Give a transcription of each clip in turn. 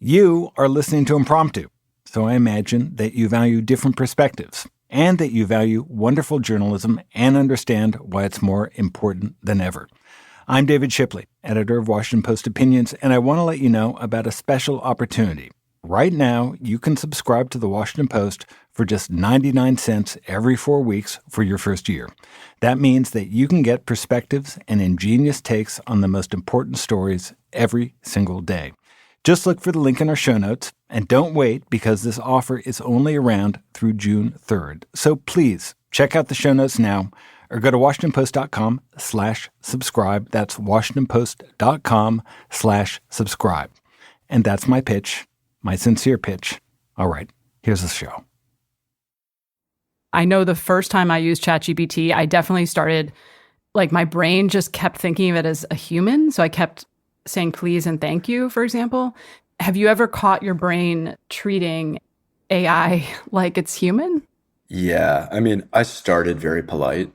You are listening to Impromptu, so I imagine that you value different perspectives and that you value wonderful journalism and understand why it's more important than ever. I'm David Shipley, editor of Washington Post Opinions, and I want to let you know about a special opportunity. Right now, you can subscribe to the Washington Post for just 99 cents every 4 weeks for your first year. That means that you can get perspectives and ingenious takes on the most important stories every single day. Just look for the link in our show notes, and don't wait because this offer is only around through June 3rd. So please check out the show notes now or go to WashingtonPost.com/subscribe. That's WashingtonPost.com/subscribe. And that's my pitch. My sincere pitch. All right, here's the show. I know the first time I used ChatGPT, I definitely started, my brain just kept thinking of it as a human. So I kept saying please and thank you, for example. Have you ever caught your brain treating AI like it's human? Yeah, I started very polite.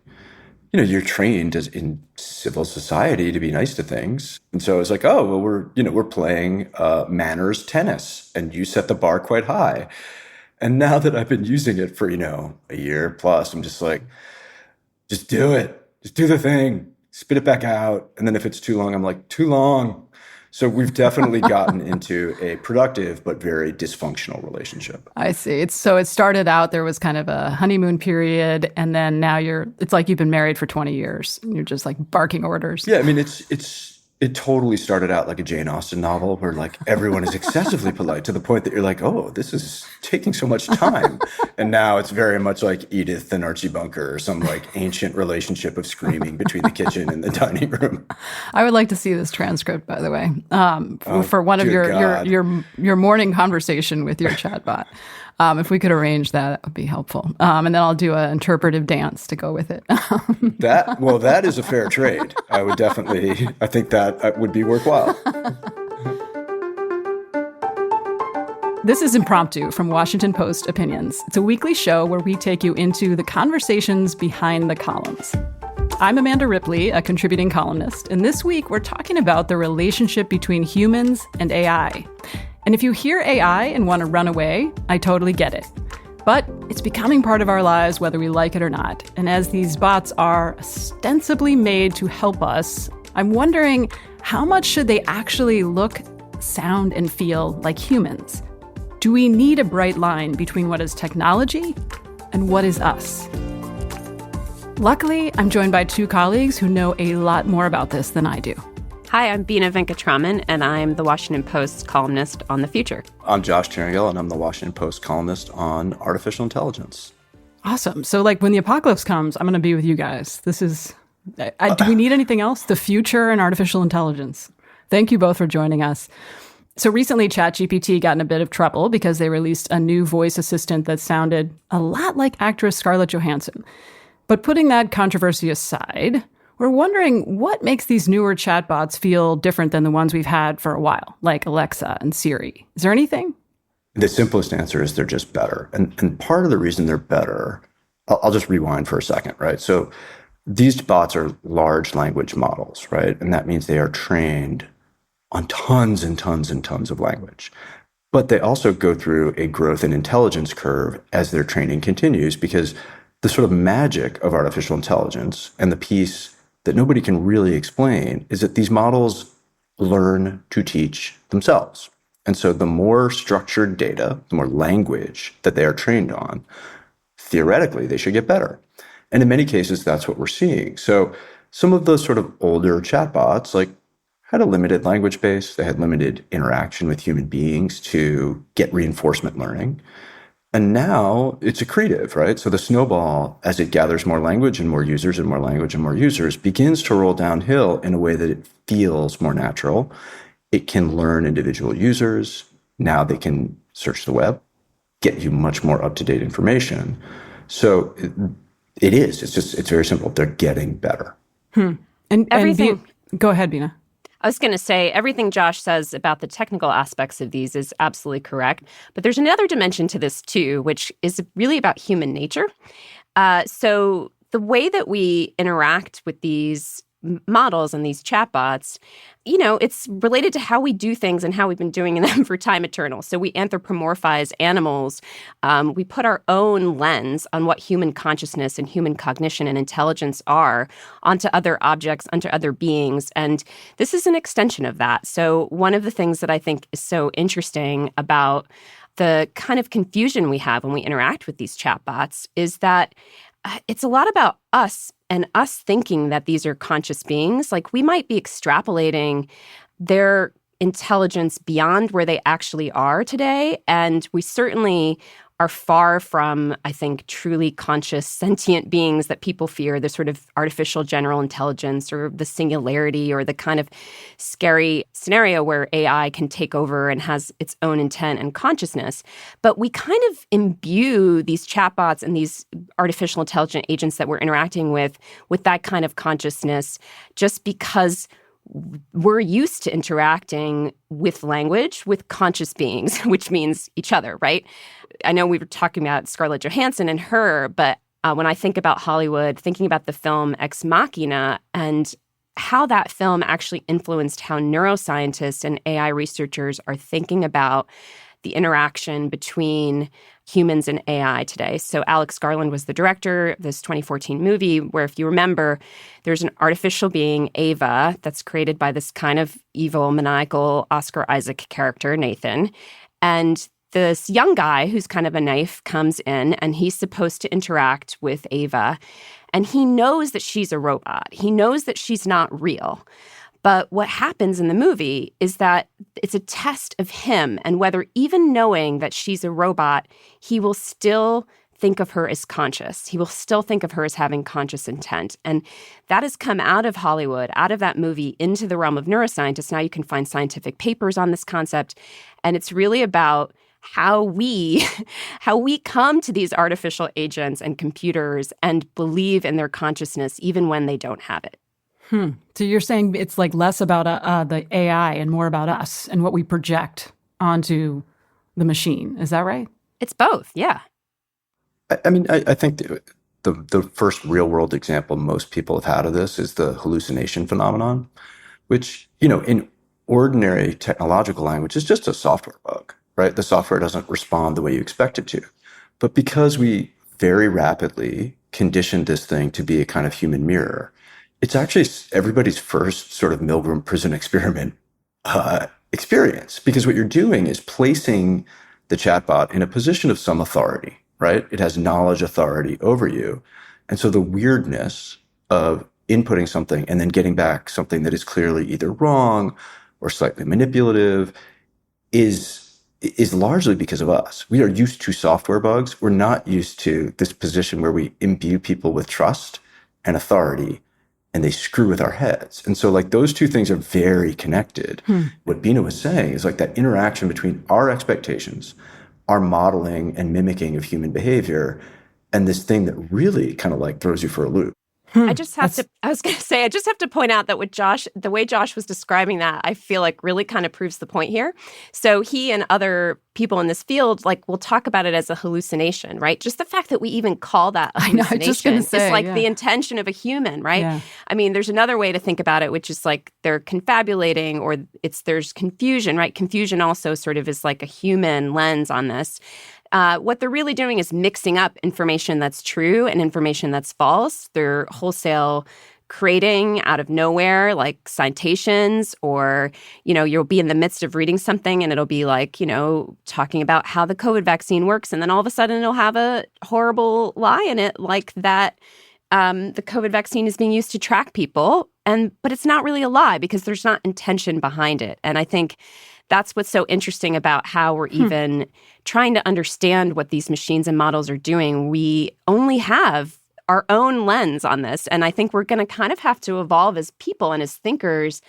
You're trained in civil society to be nice to things. And so it's like, oh, well, we're playing manners tennis and you set the bar quite high. And now that I've been using it for, a year plus, I'm just like, just do it. Just do the thing. Spit it back out. And then if it's too long, I'm like, too long. So we've definitely gotten into a productive but very dysfunctional relationship. I see. So it started out, there was kind of a honeymoon period, and then now it's like you've been married for 20 years. And you're just barking orders. Yeah, it totally started out like a Jane Austen novel where everyone is excessively polite to the point that you're like, oh, this is taking so much time. And now it's very much like Edith and Archie Bunker or some ancient relationship of screaming between the kitchen and the dining room. I would like to see this transcript, by the way, for one of your morning conversation with your chatbot. If we could arrange that would be helpful. And then I'll do an interpretive dance to go with it. That is a fair trade. I think that would be worthwhile. This is Impromptu from Washington Post Opinions. It's a weekly show where we take you into the conversations behind the columns. I'm Amanda Ripley, a contributing columnist, and this week we're talking about the relationship between humans and AI. And if you hear AI and want to run away, I totally get it. But it's becoming part of our lives whether we like it or not. And as these bots are ostensibly made to help us, I'm wondering, how much should they actually look, sound, and feel like humans? Do we need a bright line between what is technology and what is us? Luckily, I'm joined by two colleagues who know a lot more about this than I do. Hi, I'm Bina Venkataraman, and I'm the Washington Post columnist on the future. I'm Josh Tyrangiel, and I'm the Washington Post columnist on artificial intelligence. Awesome. So, when the apocalypse comes, I'm going to be with you guys. This is... do we need anything else? The future and artificial intelligence. Thank you both for joining us. So recently, ChatGPT got in a bit of trouble because they released a new voice assistant that sounded a lot like actress Scarlett Johansson. But putting that controversy aside, we're wondering what makes these newer chatbots feel different than the ones we've had for a while, like Alexa and Siri. Is there anything? The simplest answer is they're just better. And part of the reason they're better, I'll just rewind for a second, right? So these bots are large language models, right? And that means they are trained on tons and tons and tons of language. But they also go through a growth and intelligence curve as their training continues, because the sort of magic of artificial intelligence and the piece that nobody can really explain is that these models learn to teach themselves. And so the more structured data, the more language that they are trained on, theoretically, they should get better. And in many cases, that's what we're seeing. So some of those sort of older chatbots, had a limited language base. They had limited interaction with human beings to get reinforcement learning. And now it's accretive, right? So the snowball, as it gathers more language and more users and more language and more users, begins to roll downhill in a way that it feels more natural. It can learn individual users. Now they can search the web, get you much more up-to-date information. So it's very simple. They're getting better. And everything. Go ahead, Bina. I was going to say, everything Josh says about the technical aspects of these is absolutely correct. But there's another dimension to this, too, which is really about human nature. So the way that we interact with these models and these chatbots, it's related to how we do things and how we've been doing them for time eternal. So we anthropomorphize animals. We put our own lens on what human consciousness and human cognition and intelligence are onto other objects, onto other beings. And this is an extension of that. So one of the things that I think is so interesting about the kind of confusion we have when we interact with these chatbots is that it's a lot about us and us thinking that these are conscious beings. Like, we might be extrapolating their intelligence beyond where they actually are today. And we certainly are far from, I think, truly conscious, sentient beings that people fear, the sort of artificial general intelligence or the singularity or the kind of scary scenario where AI can take over and has its own intent and consciousness. But we kind of imbue these chatbots and these artificial intelligent agents that we're interacting with that kind of consciousness just because we're used to interacting with language, with conscious beings, which means each other, right? I know we were talking about Scarlett Johansson and her, but when I think about Hollywood, thinking about the film Ex Machina and how that film actually influenced how neuroscientists and AI researchers are thinking about the interaction between humans and AI today. So Alex Garland was the director of this 2014 movie where, if you remember, there's an artificial being, Ava, that's created by this kind of evil, maniacal Oscar Isaac character, Nathan. And this young guy who's kind of a knife comes in and he's supposed to interact with Ava. And he knows that she's a robot. He knows that she's not real. But what happens in the movie is that it's a test of him and whether, even knowing that she's a robot, he will still think of her as conscious. He will still think of her as having conscious intent. And that has come out of Hollywood, out of that movie, into the realm of neuroscientists. Now you can find scientific papers on this concept. And it's really about how we come to these artificial agents and computers and believe in their consciousness even when they don't have it. So you're saying it's like less about the AI and more about us and what we project onto the machine. Is that right? It's both, yeah. I mean, I think the first real-world example most people have had of this is the hallucination phenomenon, which, in ordinary technological language is just a software bug, right? The software doesn't respond the way you expect it to. But because we very rapidly conditioned this thing to be a kind of human mirror, it's actually everybody's first sort of Milgram prison experiment experience, because what you're doing is placing the chatbot in a position of some authority, right? It has knowledge authority over you. And so the weirdness of inputting something and then getting back something that is clearly either wrong or slightly manipulative is largely because of us. We are used to software bugs. We're not used to this position where we imbue people with trust and authority, and they screw with our heads. And so like those two things are very connected. What Bina was saying is like that interaction between our expectations, our modeling and mimicking of human behavior, and this thing that really kind of like throws you for a loop. I just have to point out that the way Josh was describing that, I feel like really kind of proves the point here. So he and other people in this field, like, will talk about it as a hallucination, right? Just the fact that we even call that a hallucination is like the intention of a human, right? Yeah. I mean, there's another way to think about it, which is like they're confabulating, or there's confusion, right? Confusion also sort of is like a human lens on this. What they're really doing is mixing up information that's true and information that's false. They're wholesale creating out of nowhere, like citations, or, you'll be in the midst of reading something and it'll be like, talking about how the COVID vaccine works. And then all of a sudden it'll have a horrible lie in it, like that the COVID vaccine is being used to track people. But it's not really a lie because there's not intention behind it. And I think that's what's so interesting about how we're even trying to understand what these machines and models are doing. We only have our own lens on this. And I think we're going to kind of have to evolve as people and as thinkers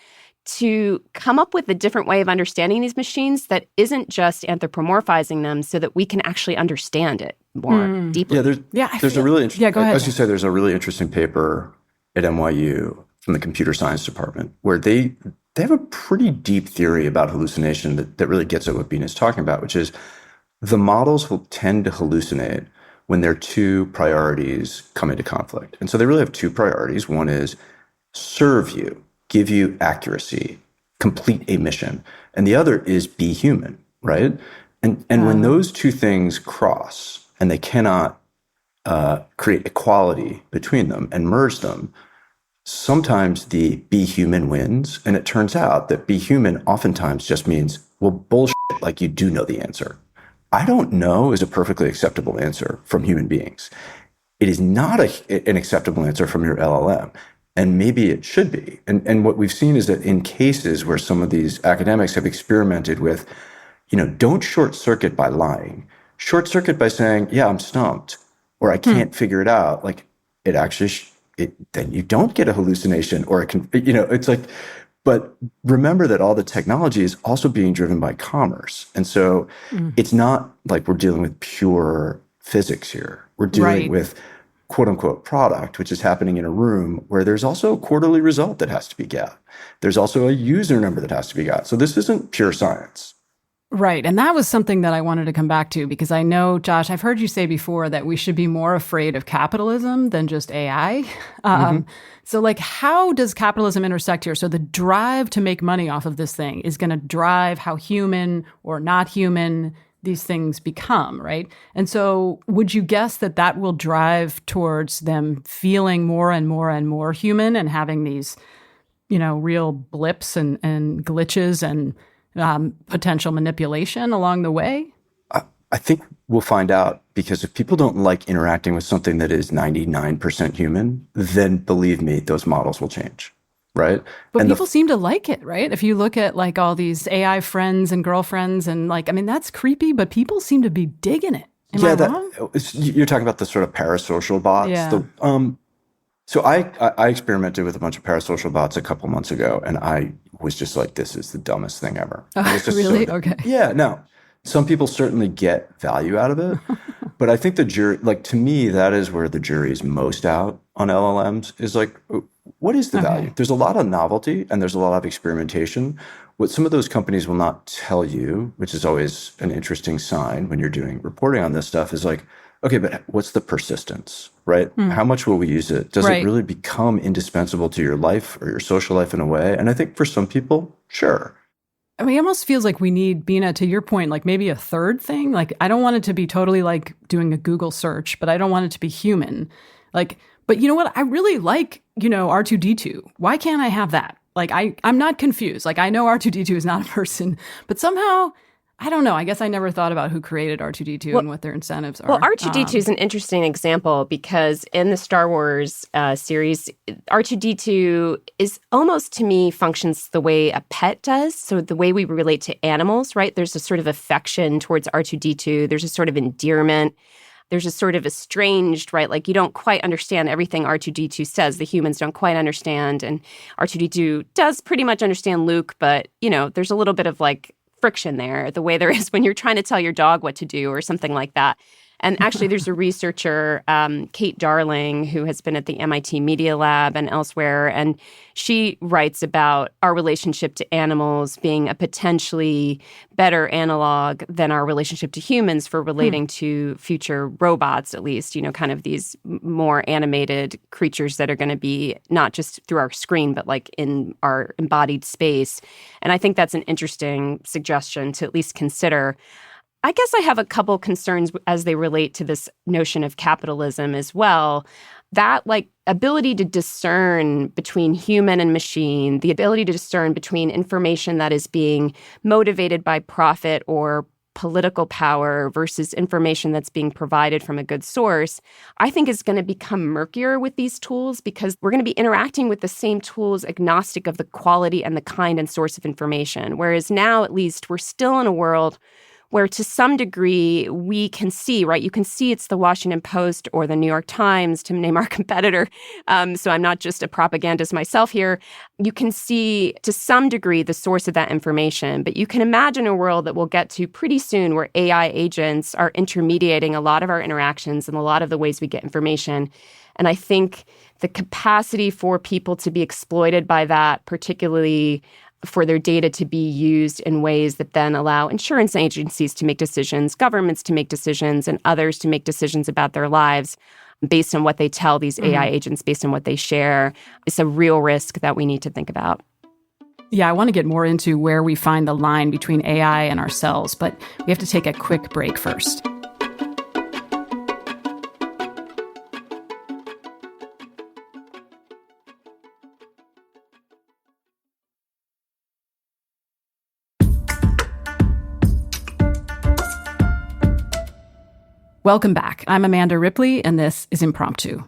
to come up with a different way of understanding these machines that isn't just anthropomorphizing them, so that we can actually understand it more deeply. There's a really interesting, go ahead. As you said, there's a really interesting paper at NYU from the computer science department where they have a pretty deep theory about hallucination that really gets at what Bina is talking about, which is the models will tend to hallucinate when their two priorities come into conflict. And so they really have two priorities. One is serve you, give you accuracy, complete a mission. And the other is be human, right? And when those two things cross and they cannot create equality between them and merge them, sometimes the be human wins. And it turns out that be human oftentimes just means, well, bullshit, like you do know the answer. I don't know is a perfectly acceptable answer from human beings. It is not an acceptable answer from your LLM. And maybe it should be. And what we've seen is that in cases where some of these academics have experimented with, don't short circuit by lying. Short circuit by saying, yeah, I'm stumped, or I can't figure it out. Like it actually, then you don't get a hallucination, or it can, it's like, but remember that all the technology is also being driven by commerce. And so it's not like we're dealing with pure physics here. We're dealing with quote unquote product, which is happening in a room where there's also a quarterly result that has to be got. There's also a user number that has to be got. So this isn't pure science. Right. And that was something that I wanted to come back to, because I know, Josh, I've heard you say before that we should be more afraid of capitalism than just AI. So like, how does capitalism intersect here? So the drive to make money off of this thing is going to drive how human or not human these things become, right? And so would you guess that that will drive towards them feeling more and more and more human and having these, real blips and glitches and potential manipulation along the way? I think we'll find out, because if people don't like interacting with something that is 99% human, then believe me, those models will change, right? But people seem to like it, right? If you look at like all these AI friends and girlfriends and that's creepy, but people seem to be digging it. Am I wrong? You're talking about the sort of parasocial bots. Yeah. So I experimented with a bunch of parasocial bots a couple months ago, and I was just like, this is the dumbest thing ever. Really? Okay. Yeah, no. Some people certainly get value out of it, but I think the jury, to me, that is where the jury is most out on LLMs, is like, what is the value? There's a lot of novelty and there's a lot of experimentation. What some of those companies will not tell you, which is always an interesting sign when you're doing reporting on this stuff, is like, okay, but what's the persistence, right? How much will we use it? Does it really become indispensable to your life or your social life in a way? And I think for some people, sure. I mean, it almost feels like we need, Bina, to your point, like maybe a third thing. Like, I don't want it to be totally like doing a Google search, but I don't want it to be human. Like, but you know what? I really like, R2-D2. Why can't I have that? Like, I'm not confused. Like, I know R2-D2 is not a person, but somehow, I don't know. I guess I never thought about who created R2-D2 and what their incentives are. Well, R2-D2 is an interesting example, because in the Star Wars series, R2-D2 is almost, to me, functions the way a pet does. So the way we relate to animals, right? There's a sort of affection towards R2-D2. There's a sort of endearment. There's a sort of estranged, right? Like, you don't quite understand everything R2-D2 says. The humans don't quite understand. And R2-D2 does pretty much understand Luke, but, there's a little bit of friction there, the way there is when you're trying to tell your dog what to do or something like that. And actually, there's a researcher, Kate Darling, who has been at the MIT Media Lab and elsewhere, and she writes about our relationship to animals being a potentially better analog than our relationship to humans for relating to future robots, at least, kind of these more animated creatures that are going to be not just through our screen, but in our embodied space. And I think that's an interesting suggestion to at least consider. I guess I have a couple concerns as they relate to this notion of capitalism as well. That ability to discern between human and machine, the ability to discern between information that is being motivated by profit or political power versus information that's being provided from a good source, I think is going to become murkier with these tools, because we're going to be interacting with the same tools agnostic of the quality and the kind and source of information. Whereas now, at least, we're still in a world where to some degree we can see, right? You can see it's the Washington Post or the New York Times, to name our competitor. So I'm not just a propagandist myself here. You can see to some degree the source of that information, but you can imagine a world that we'll get to pretty soon where AI agents are intermediating a lot of our interactions and a lot of the ways we get information. And I think the capacity for people to be exploited by that, particularly for their data to be used in ways that then allow insurance agencies to make decisions, governments to make decisions, and others to make decisions about their lives. based on what they tell these AI agents, based on what they share. It's a real risk that we need to think about. Yeah, I want to get more into where we find the line between AI and ourselves, but we have to take a quick break first. Welcome back. I'm Amanda Ripley, and this is Impromptu.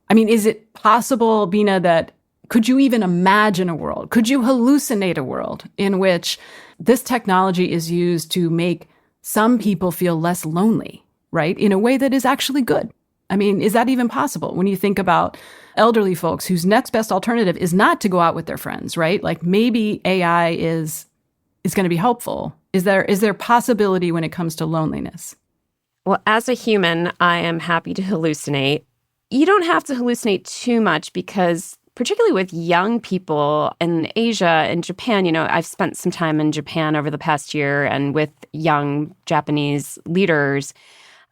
I mean, is it possible, Bina, that could you even imagine a world? Could you hallucinate a world in which this technology is used to make some people feel less lonely, right? In a way that is actually good. I mean, is that even possible when you think about elderly folks whose next best alternative is not to go out with their friends, right? Like maybe AI is going to be helpful. Is there possibility when it comes to loneliness? Well, as a human, I am happy to hallucinate. You don't have to hallucinate too much because particularly with young people in Asia and Japan, I've spent some time in Japan over the past year and with young Japanese leaders.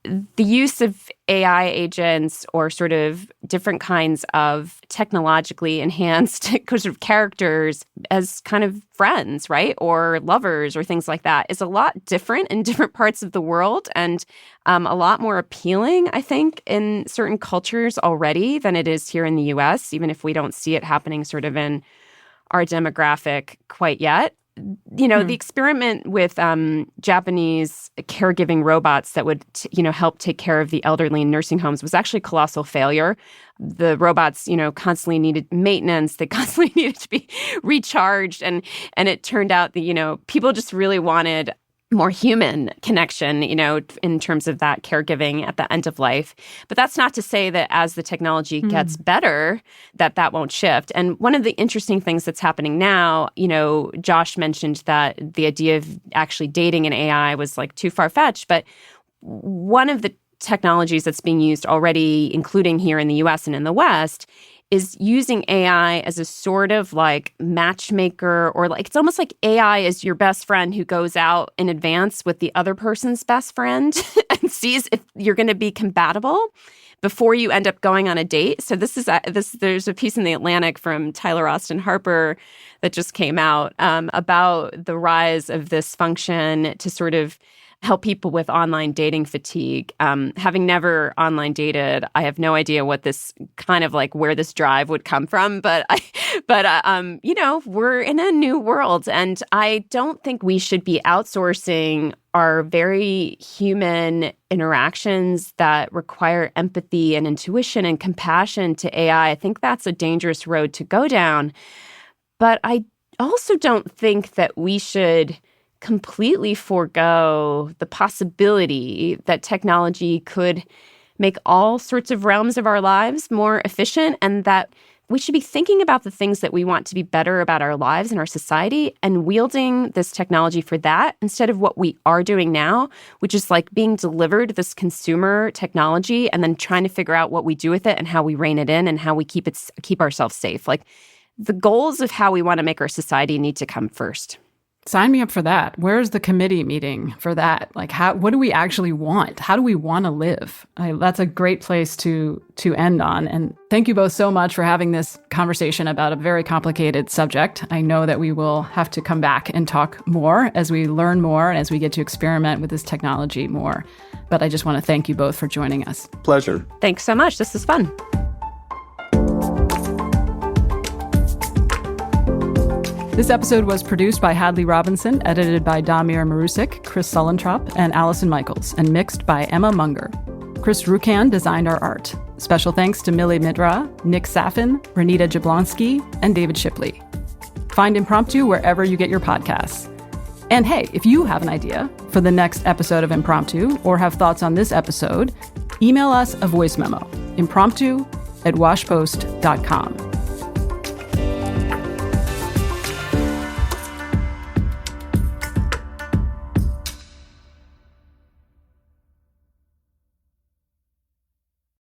The use of AI agents or sort of different kinds of technologically enhanced sort of characters as kind of friends, right? Or lovers or things like that is a lot different in different parts of the world and a lot more appealing, I think, in certain cultures already than it is here in the US, even if we don't see it happening sort of in our demographic quite yet. The experiment with Japanese caregiving robots that would, help take care of the elderly in nursing homes was actually a colossal failure. The robots, constantly needed maintenance. They constantly needed to be recharged. And it turned out that, people just really wanted more human connection, in terms of that caregiving at the end of life. But that's not to say that as the technology gets better, that won't shift. And one of the interesting things that's happening now, Josh mentioned that the idea of actually dating in AI was like too far-fetched. But one of the technologies that's being used already, including here in the US and in the West, is using AI as a sort of like matchmaker, or like it's almost like AI is your best friend who goes out in advance with the other person's best friend and sees if you're going to be compatible before you end up going on a date. So there's a piece in The Atlantic from Tyler Austin Harper that just came out about the rise of this function to sort of help people with online dating fatigue. Having never online dated, I have no idea what this kind of like where this drive would come from. But we're in a new world, and I don't think we should be outsourcing our very human interactions that require empathy and intuition and compassion to AI. I think that's a dangerous road to go down. But I also don't think that we should completely forego the possibility that technology could make all sorts of realms of our lives more efficient, and that we should be thinking about the things that we want to be better about our lives and our society and wielding this technology for that instead of what we are doing now, which is like being delivered this consumer technology and then trying to figure out what we do with it and how we rein it in and how we keep ourselves safe. Like the goals of how we want to make our society need to come first. Sign me up for that. Where's the committee meeting for that? Like, what do we actually want? How do we want to live? That's a great place to end on. And thank you both so much for having this conversation about a very complicated subject. I know that we will have to come back and talk more as we learn more and as we get to experiment with this technology more. But I just want to thank you both for joining us. Pleasure. Thanks so much. This is fun. This episode was produced by Hadley Robinson, edited by Damir Marusik, Chris Sullentrop, and Allison Michaels, and mixed by Emma Munger. Chris Rukan designed our art. Special thanks to Millie Midra, Nick Safin, Renita Jablonski, and David Shipley. Find Impromptu wherever you get your podcasts. And hey, if you have an idea for the next episode of Impromptu or have thoughts on this episode, email us a voice memo, impromptu@washpost.com.